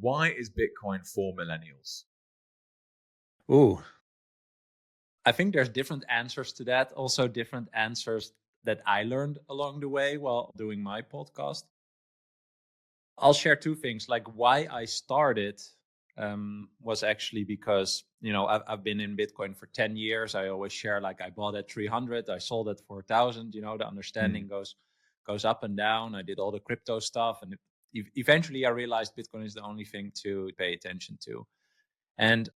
Why is Bitcoin for millennials? Ooh, I think there's different answers to that. Also, different answers that I learned along the way while doing my podcast. I'll share two things. Like why I started was actually because I've been in Bitcoin for 10 years. I always share like I bought at 300, I sold it for 1,000. The understanding goes up and down. I did all the crypto stuff, and eventually I realized Bitcoin is the only thing to pay attention to. And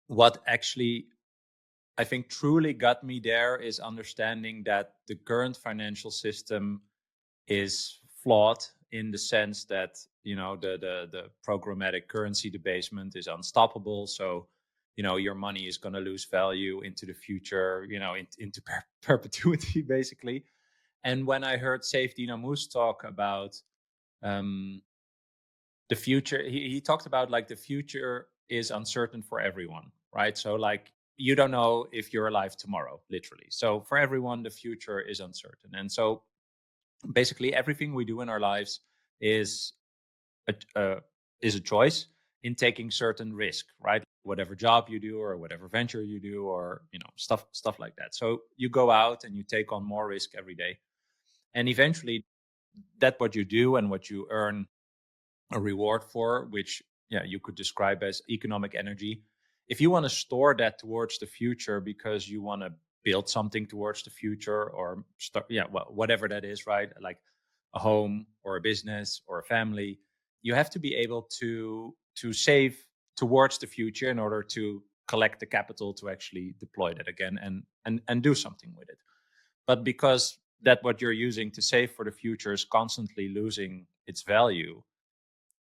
what actually I think truly got me there is understanding that the current financial system is flawed in the sense that the programmatic currency debasement is unstoppable. So your money is going to lose value into the future, into perpetuity basically. And when I heard Saif Dinamoose talk about the future, he talked about like the future is uncertain for everyone, right? So like you don't know if you're alive tomorrow, literally. So for everyone, the future is uncertain. And so basically everything we do in our lives is a choice in taking certain risk, right? Whatever job you do or whatever venture you do, or stuff like that. So you go out and you take on more risk every day, and eventually that what you do and what you earn a reward for, which you could describe as economic energy. If you want to store that towards the future because you want to build something towards the future, or start, whatever that is, right? Like a home or a business or a family, you have to be able to save towards the future in order to collect the capital to actually deploy that again and do something with it. But because that what you're using to save for the future is constantly losing its value,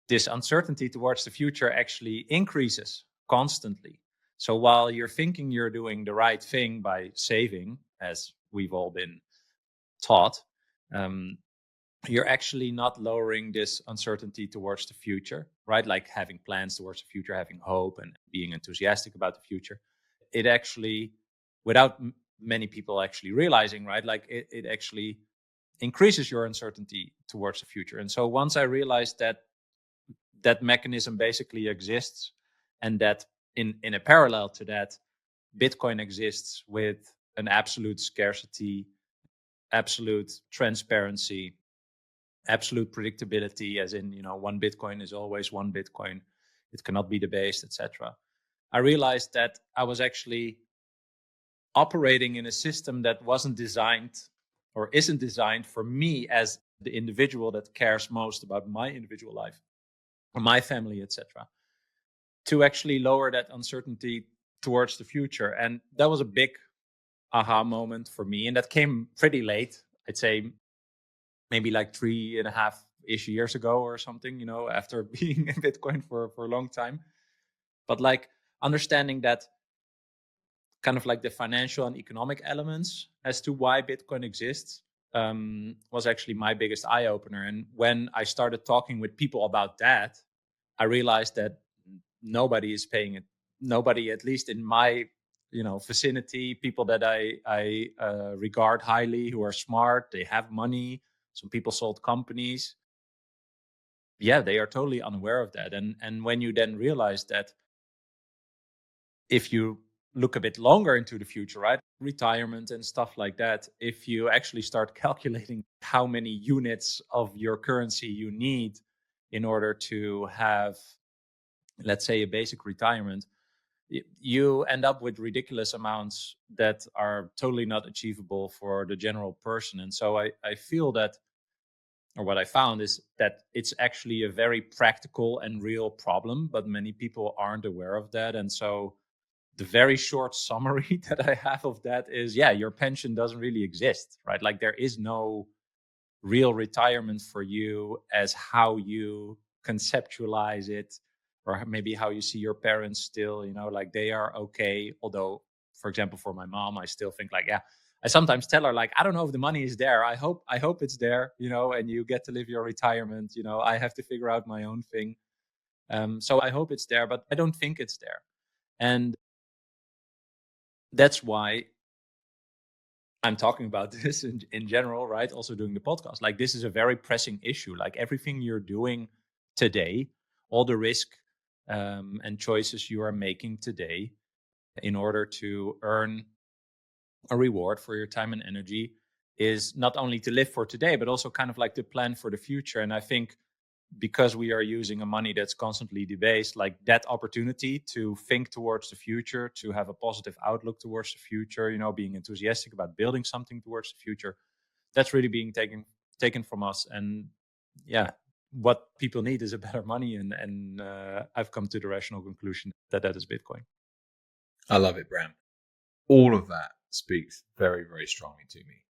this uncertainty towards the future actually increases constantly. So while you're thinking you're doing the right thing by saving, as we've all been taught, you're actually not lowering this uncertainty towards the future, right? Like having plans towards the future, having hope and being enthusiastic about the future. It actually, without many people actually realizing, right? Like it actually increases your uncertainty towards the future. And so once I realized that mechanism basically exists, and that in a parallel to that, Bitcoin exists with an absolute scarcity, absolute transparency, absolute predictability, as in one Bitcoin is always one Bitcoin, it cannot be debased, etc. I realized that I was actually operating in a system that wasn't designed or isn't designed for me as the individual that cares most about my individual life or my family, etc., to actually lower that uncertainty towards the future. And that was a big aha moment for me. And that came pretty late. I'd say maybe like 3.5-ish years ago or something, after being in Bitcoin for a long time. But like understanding that kind of like the financial and economic elements as to why Bitcoin exists was actually my biggest eye opener. And when I started talking with people about that, I realized that nobody is paying it. Nobody, at least in my vicinity, people that I regard highly, who are smart, they have money. Some people sold companies. Yeah, they are totally unaware of that. And when you then realize that if you look a bit longer into the future, right, retirement and stuff like that, if you actually start calculating how many units of your currency you need in order to have, let's say, a basic retirement, you end up with ridiculous amounts that are totally not achievable for the general person. And so I feel that, or what I found is that it's actually a very practical and real problem, but many people aren't aware of that. And so the very short summary that I have of that is, your pension doesn't really exist, right? Like there is no real retirement for you as how you conceptualize it, or maybe how you see your parents still, like they are okay. Although, for example, for my mom, I still think like, I sometimes tell her like, I don't know if the money is there. I hope it's there, and you get to live your retirement. I have to figure out my own thing. So I hope it's there, but I don't think it's there. And that's why I'm talking about this in general, right? Also doing the podcast. Like this is a very pressing issue. Like everything you're doing today all the risk and choices you are making today in order to earn a reward for your time and energy is not only to live for today, but also kind of like to plan for the future. And I think because we are using a money that's constantly debased, like that opportunity to think towards the future, to have a positive outlook towards the future, you know, being enthusiastic about building something towards the future, that's really being taken from us. And yeah, what people need is a better money. And I've come to the rational conclusion that is Bitcoin. I love it, Bram. All of that speaks very, very strongly to me.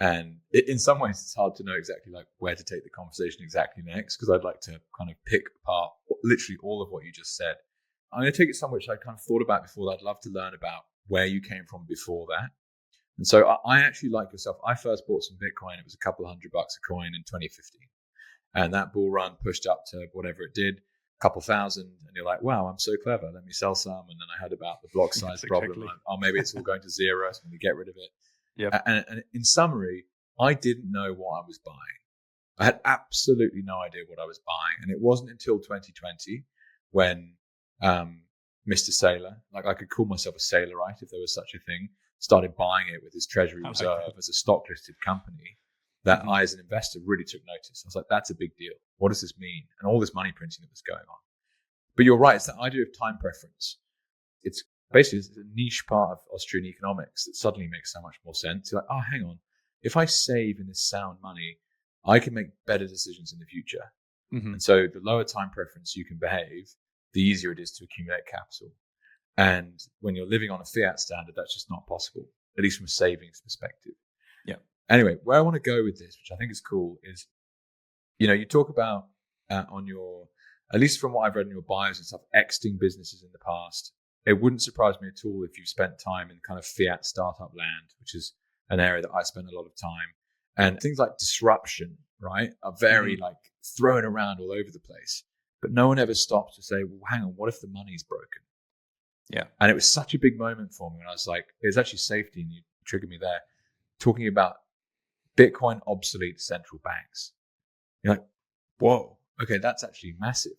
And in some ways, it's hard to know exactly like where to take the conversation exactly next, because I'd like to kind of pick apart literally all of what you just said. I'm going to take it somewhere which I kind of thought about before. That I'd love to learn about where you came from before that. And so I actually, like yourself, I first bought some Bitcoin. It was a couple $100 a coin in 2015. And that bull run pushed up to whatever it did, a couple thousand. And you're like, wow, I'm so clever. Let me sell some. And then I heard about the block size problem. Exactly. Oh, maybe it's all going to zero. So I'm going to get rid of it. Yep. And in summary, I didn't know what I was buying. I had absolutely no idea what I was buying. And it wasn't until 2020 when Mr. Sailor, like I could call myself a Sailorite if there was such a thing, started buying it with his treasury reserve as a stock listed company, that I, as an investor, really took notice. I was like, that's a big deal. What does this mean? And all this money printing that was going on. But you're right. It's that idea of time preference. It's basically a niche part of Austrian economics that suddenly makes so much more sense. You're like, oh, hang on. If I save in this sound money, I can make better decisions in the future. And so the lower time preference you can behave, the easier it is to accumulate capital. And when you're living on a fiat standard, that's just not possible, at least from a savings perspective. Yeah. Anyway, where I want to go with this, which I think is cool, is, you know, you talk about on your, at least from what I've read in your bios and stuff, exiting businesses in the past. It wouldn't surprise me at all if you've spent time in kind of fiat startup land, which is an area that I spend a lot of time. And things like disruption, right, are very like thrown around all over the place. But no one ever stops to say, well, hang on, what if the money's broken? Yeah. And it was such a big moment for me when I was like, it was actually safety, and you triggered me there, talking about Bitcoin obsolete central banks. You're like, whoa, okay, that's actually massive.